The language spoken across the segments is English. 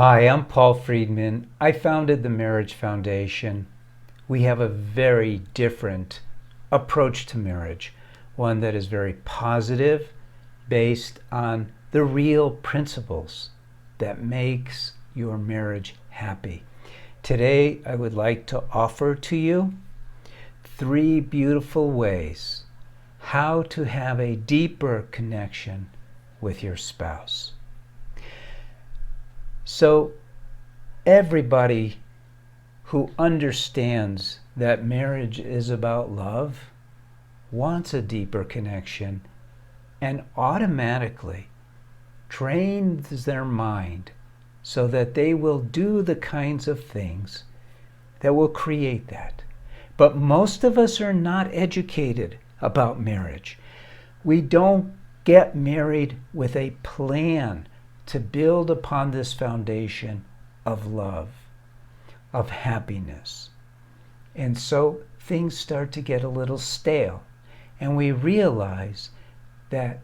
Hi, I'm Paul Friedman. I founded the Marriage Foundation. We have a very different approach to marriage, one that is very positive, based on the real principles that makes your marriage happy. Today, I would like to offer to you 3 beautiful ways how to have a deeper connection with your spouse. So everybody who understands that marriage is about love wants a deeper connection and automatically trains their mind so that they will do the kinds of things that will create that. But most of us are not educated about marriage. We don't get married with a plan to build upon this foundation of love, of happiness. And so things start to get a little stale, and we realize that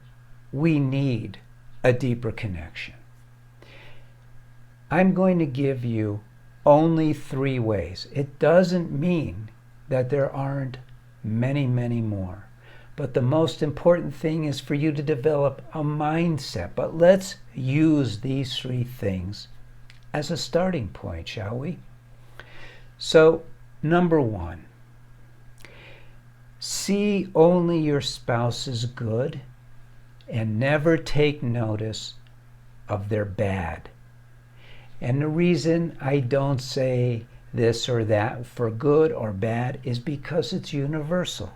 we need a deeper connection. I'm going to give you only 3 ways. It doesn't mean that there aren't many, many more. But the most important thing is for you to develop a mindset. But let's use these 3 things as a starting point, shall we? So, number 1, see only your spouse's good and never take notice of their bad. And the reason I don't say this or that for good or bad is because it's universal.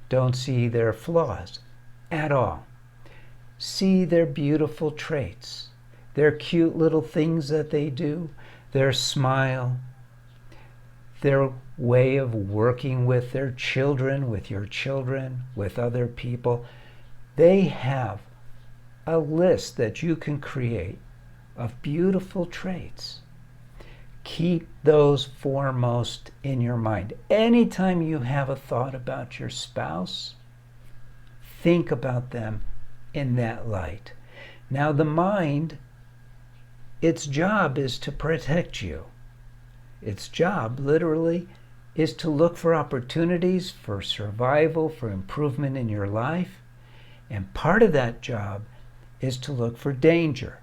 Don't see their flaws at all. See their beautiful traits, their cute little things that they do, their smile, their way of working with their children, with your children, with other people. They have a list that you can create of beautiful traits. Keep those foremost in your mind. Anytime you have a thought about your spouse, think about them in that light. Now, the mind, its job is to protect you. Its job, literally, is to look for opportunities for survival, for improvement in your life. And part of that job is to look for danger.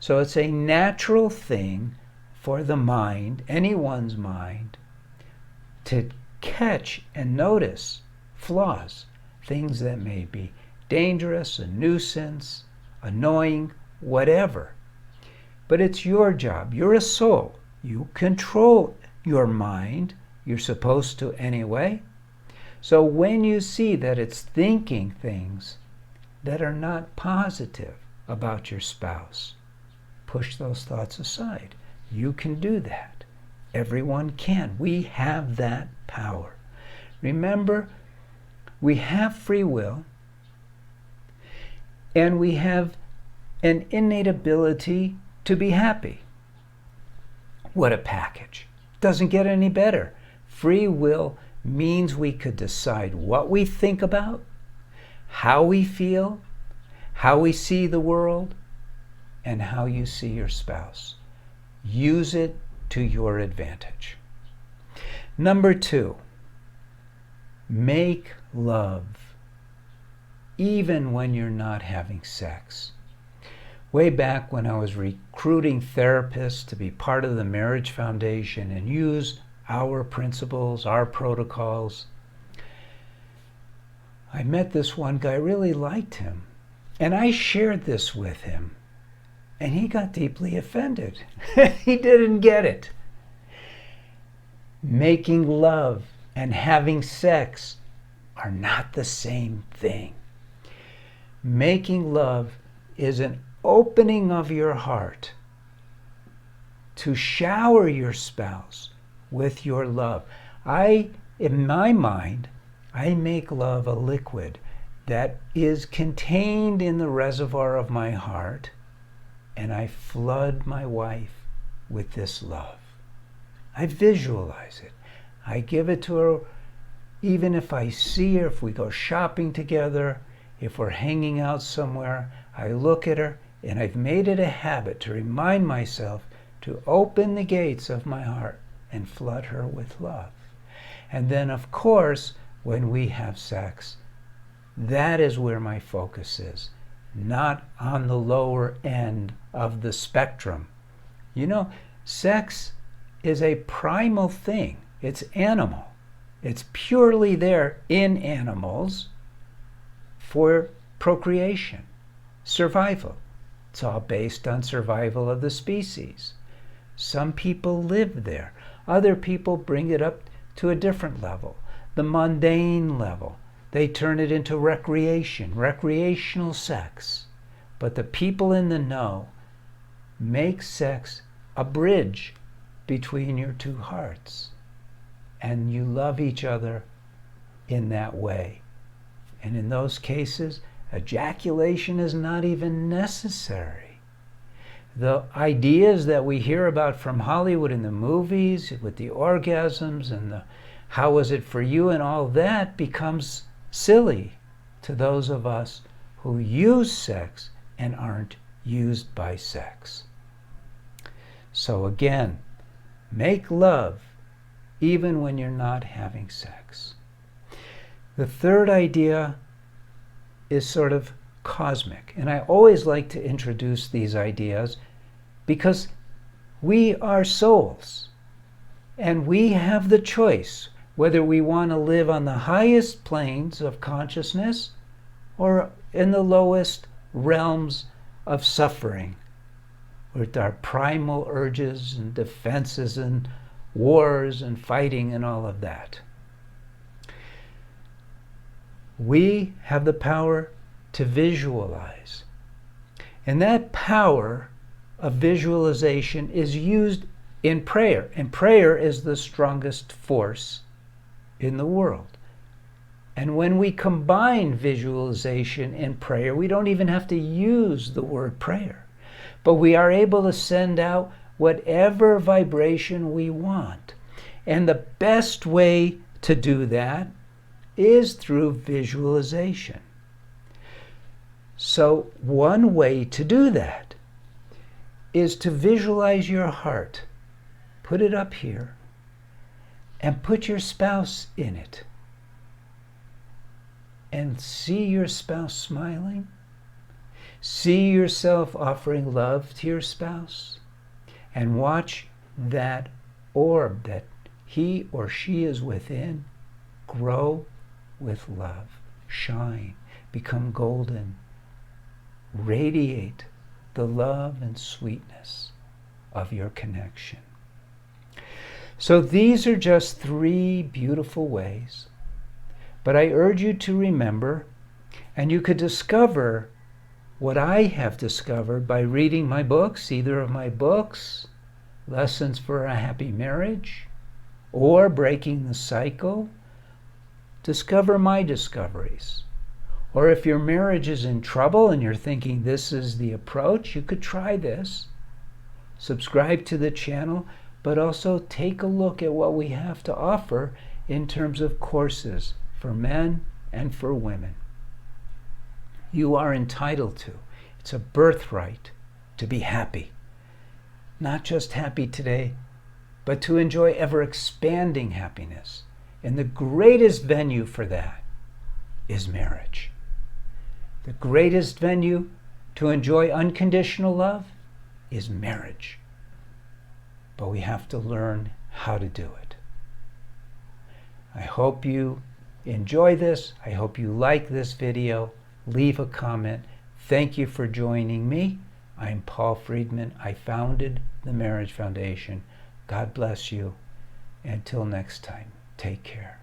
So it's a natural thing for the mind, anyone's mind, to catch and notice flaws, things that may be dangerous, a nuisance, annoying, whatever. But it's your job. You're a soul. You control your mind. You're supposed to anyway. So when you see that it's thinking things that are not positive about your spouse, push those thoughts aside. You can do that. Everyone can. We have that power. Remember, we have free will, and we have an innate ability to be happy. What a package. Doesn't get any better. Free will means we could decide what we think about, how we feel, how we see the world, and how you see your spouse. Use it to your advantage. Number 2, make love even when you're not having sex. Way back when I was recruiting therapists to be part of the Marriage Foundation and use our principles, our protocols, I met this one guy, really liked him, and I shared this with him. And he got deeply offended. He didn't get it. Making love and having sex are not the same thing. Making love is an opening of your heart to shower your spouse with your love. In my mind, I make love a liquid that is contained in the reservoir of my heart, and I flood my wife with this love. I visualize it. I give it to her, even if I see her, if we go shopping together, if we're hanging out somewhere, I look at her And I've made it a habit to remind myself to open the gates of my heart and flood her with love. And then, of course, when we have sex, that is where my focus is, not on the lower end of the spectrum. You know, sex is a primal thing. It's animal. It's purely there in animals for procreation, survival. It's all based on survival of the species. Some people live there. Other people bring it up to a different level, the mundane level. They turn it into recreation, recreational sex. But the people in the know make sex a bridge between your two hearts. And you love each other in that way. And in those cases, ejaculation is not even necessary. The ideas that we hear about from Hollywood in the movies, with the orgasms and the how was it for you and all that, becomes silly to those of us who use sex and aren't used by sex. So again, make love even when you're not having sex. The third idea is sort of cosmic, and I always like to introduce these ideas because we are souls and we have the choice whether we want to live on the highest planes of consciousness or in the lowest realms of suffering with our primal urges and defenses and wars and fighting and all of that. We have the power to visualize. And that power of visualization is used in prayer. And prayer is the strongest force in the world. And when we combine visualization and prayer, we don't even have to use the word prayer, but we are able to send out whatever vibration we want. And the best way to do that is through visualization. So one way to do that is to visualize your heart. Put it up here and put your spouse in it. And see your spouse smiling. See yourself offering love to your spouse. And watch that orb that he or she is within grow with love, shine, become golden, radiate the love and sweetness of your connection. So these are just 3 beautiful ways, but I urge you to remember, and you could discover what I have discovered by reading my books, either of my books, Lessons for a Happy Marriage, or Breaking the Cycle. Discover my discoveries. Or if your marriage is in trouble and you're thinking this is the approach, you could try this. Subscribe to the channel, but also take a look at what we have to offer in terms of courses for men and for women. You are entitled to. It's a birthright to be happy. Not just happy today, but to enjoy ever-expanding happiness. And the greatest venue for that is marriage. The greatest venue to enjoy unconditional love is marriage. But we have to learn how to do it. I hope you enjoy this. I hope you like this video. Leave a comment. Thank you for joining me. I'm Paul Friedman. I founded the Marriage Foundation. God bless you. Until next time, take care.